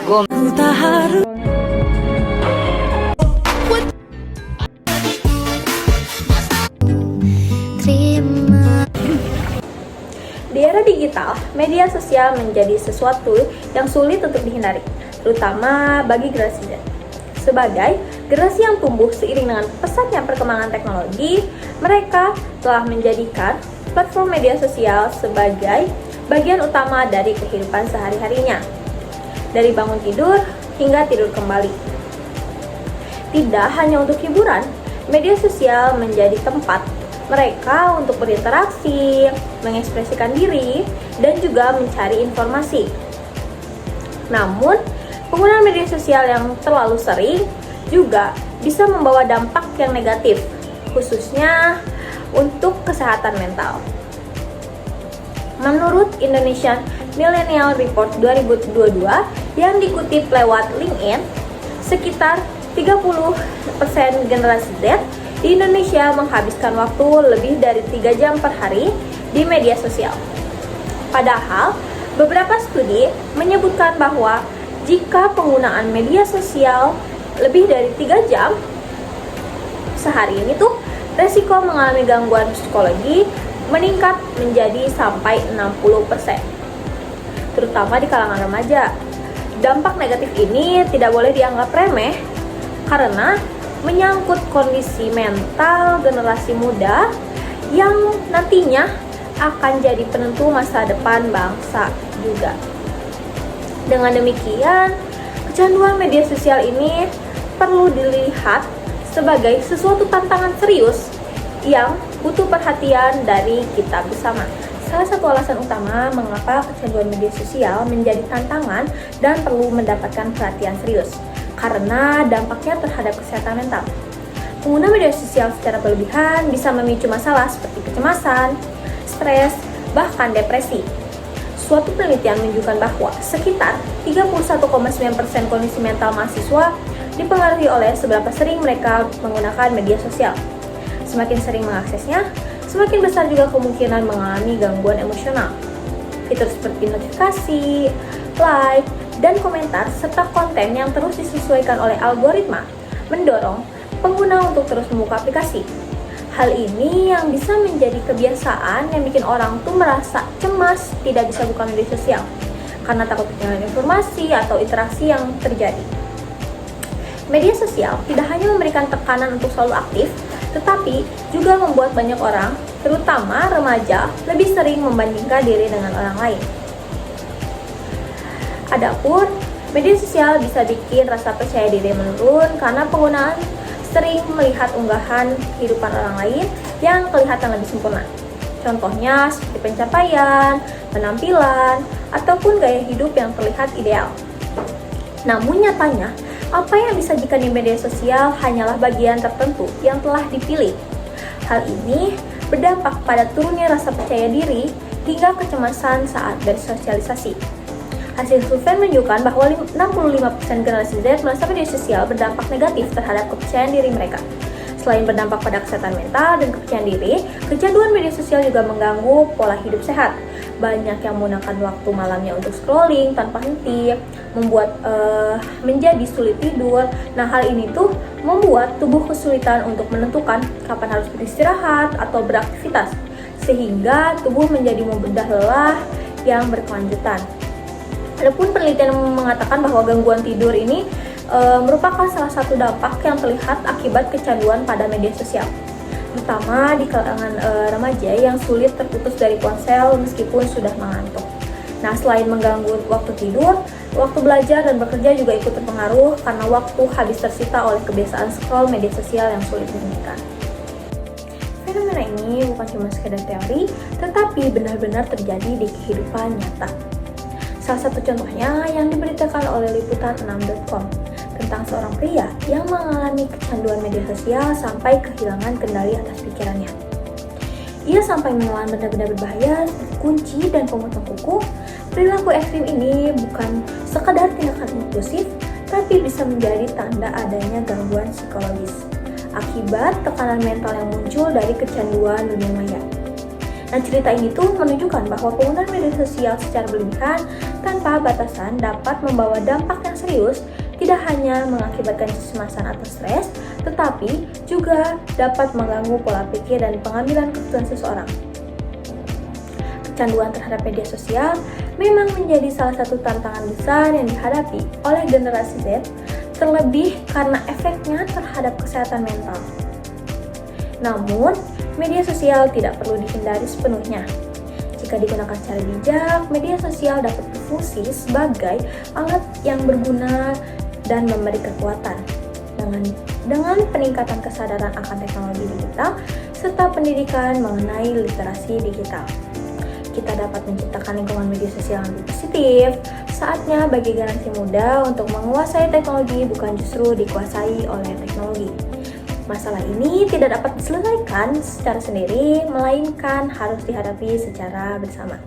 Di era digital, media sosial menjadi sesuatu yang sulit untuk dihindari, terutama bagi generasi Z. Sebagai generasi yang tumbuh seiring dengan pesatnya perkembangan teknologi, mereka telah menjadikan platform media sosial sebagai bagian utama dari kehidupan sehari-harinya, dari bangun tidur hingga tidur kembali. Tidak hanya untuk hiburan, media sosial menjadi tempat mereka untuk berinteraksi, mengekspresikan diri, dan juga mencari informasi. Namun, penggunaan media sosial yang terlalu sering juga bisa membawa dampak yang negatif, khususnya untuk kesehatan mental. Menurut Indonesian Millennial Report 2022 yang dikutip lewat LinkedIn, sekitar 30% generasi Z di Indonesia menghabiskan waktu lebih dari 3 jam per hari di media sosial. Padahal, beberapa studi menyebutkan bahwa jika penggunaan media sosial lebih dari 3 jam sehari ini tuh, resiko mengalami gangguan psikologi meningkat menjadi sampai 60%, terutama di kalangan remaja. Dampak negatif ini tidak boleh dianggap remeh karena menyangkut kondisi mental generasi muda yang nantinya akan jadi penentu masa depan bangsa juga. Dengan demikian, kecanduan media sosial ini perlu dilihat sebagai sesuatu tantangan serius yang butuh perhatian dari kita bersama. Salah satu alasan utama mengapa kecanduan media sosial menjadi tantangan dan perlu mendapatkan perhatian serius, karena dampaknya terhadap kesehatan mental. Pengguna media sosial secara berlebihan bisa memicu masalah seperti kecemasan, stres, bahkan depresi. Suatu penelitian menunjukkan bahwa sekitar 31,9% kondisi mental mahasiswa dipengaruhi oleh seberapa sering mereka menggunakan media sosial. Semakin sering mengaksesnya, semakin besar juga kemungkinan mengalami gangguan emosional. Fitur seperti notifikasi, like, dan komentar serta konten yang terus disesuaikan oleh algoritma mendorong pengguna untuk terus membuka aplikasi. Hal ini yang bisa menjadi kebiasaan yang bikin orang tuh merasa cemas tidak bisa buka media sosial karena takut kehilangan informasi atau interaksi yang terjadi. Media sosial tidak hanya memberikan tekanan untuk selalu aktif, tetapi juga membuat banyak orang, terutama remaja, lebih sering membandingkan diri dengan orang lain. Adapun, media sosial bisa bikin rasa percaya diri menurun karena penggunaan sering melihat unggahan kehidupan orang lain yang kelihatan lebih sempurna. Contohnya seperti pencapaian, penampilan, ataupun gaya hidup yang terlihat ideal. Namun nyatanya, apa yang disajikan di media sosial hanyalah bagian tertentu yang telah dipilih. Hal ini berdampak pada turunnya rasa percaya diri hingga kecemasan saat bersosialisasi. Hasil survei menunjukkan bahwa 65% generasi Z merasa media sosial berdampak negatif terhadap kepercayaan diri mereka. Selain berdampak pada kesehatan mental dan kepercayaan diri, kecanduan media sosial juga mengganggu pola hidup sehat. Banyak yang menggunakan waktu malamnya untuk scrolling tanpa henti, membuat menjadi sulit tidur. Nah, hal ini tuh membuat tubuh kesulitan untuk menentukan kapan harus beristirahat atau beraktivitas, sehingga tubuh menjadi membedah lelah yang berkelanjutan. Adapun penelitian mengatakan bahwa gangguan tidur ini merupakan salah satu dampak yang terlihat akibat kecanduan pada media sosial, terutama di kalangan remaja yang sulit terputus dari ponsel meskipun sudah mengantuk. Nah, selain mengganggu waktu tidur, waktu belajar dan bekerja juga ikut terpengaruh karena waktu habis tersita oleh kebiasaan scroll media sosial yang sulit dihentikan. Fenomena ini bukan cuma sekedar teori, tetapi benar-benar terjadi di kehidupan nyata. Salah satu contohnya yang diberitakan oleh liputan6.com tentang seorang pria yang mengalami kecanduan media sosial sampai kehilangan kendali atas pikirannya. Ia sampai menelan benda-benda berbahaya seperti kunci dan pemotong kuku. Perilaku ekstrim ini bukan sekadar tindakan impulsif, tapi bisa menjadi tanda adanya gangguan psikologis akibat tekanan mental yang muncul dari kecanduan dunia maya. Nah, cerita ini tuh menunjukkan bahwa penggunaan media sosial secara berlebihan tanpa batasan dapat membawa dampak yang serius, tidak hanya mengakibatkan kecemasan atau stres, tetapi juga dapat mengganggu pola pikir dan pengambilan keputusan seseorang. Kecanduan terhadap media sosial memang menjadi salah satu tantangan besar yang dihadapi oleh generasi Z, terlebih karena efeknya terhadap kesehatan mental. Namun, media sosial tidak perlu dihindari sepenuhnya. Jika digunakan secara bijak, media sosial dapat berfungsi sebagai alat yang berguna dan memberi kekuatan. Dengan peningkatan kesadaran akan teknologi digital serta pendidikan mengenai literasi digital, kita dapat menciptakan lingkungan media sosial yang lebih positif. Saatnya bagi generasi muda untuk menguasai teknologi, bukan justru dikuasai oleh teknologi. Masalah ini tidak dapat diselesaikan secara sendiri, melainkan harus dihadapi secara bersama.